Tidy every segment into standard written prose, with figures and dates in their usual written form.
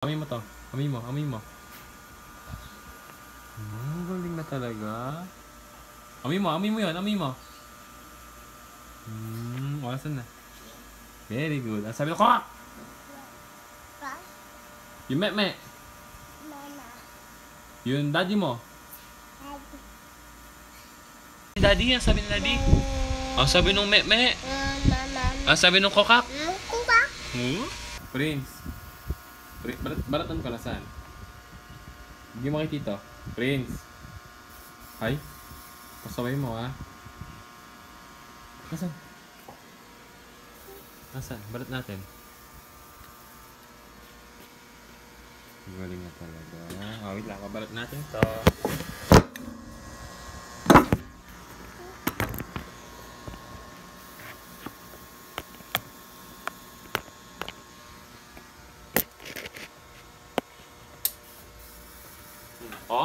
Amoy mo to. Amoy mo, amoy mo. Galing na talaga. Amoy mo yun, amoy mo. Orasan na. Very good. Ang sabi ko, kok! Yung me-me. Yung daddy mo. Daddy, ang sabi ni daddy. Ang sabi nung me-me. Ang sabi nung kokak. Prince. Balatan ka na saan? Hindi mo kay Tito. Prince. Hi. Pasaway mo ha. Nasaan? Nasaan? Balat natin. Galing na talaga. Wait lang. Balat natin to.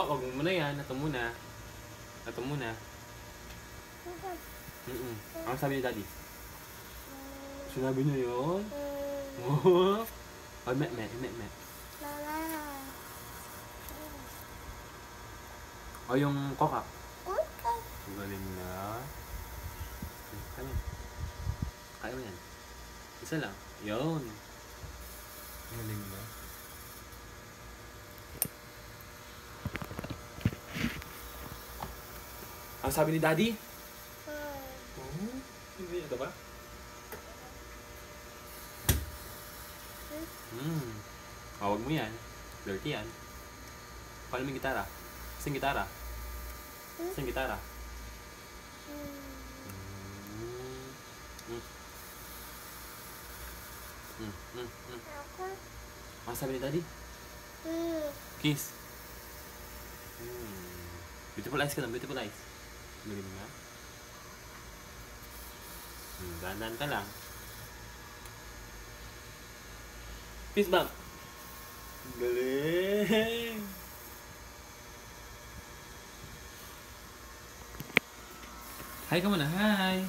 Wag mo muna yan. Ito muna. Ito muna. Ano sabi ni daddy? Sinabi niya yun? Ay, me. O yung kokak. Galing na. Kaya mo yan. Isa lang. Yun. Galing na. Ang sabi ni daddy? Hindi ito ba? Wag mo yan. Dirty yan. Paano mo yung gitara? Sing gitara? Sing gitara? Ang sabi ni daddy? Kiss. Beautiful eyes ka lang, beautiful eyes. Galing nga. Dandan ka lang. Peace bump. Galing. Hi ka muna. Hi.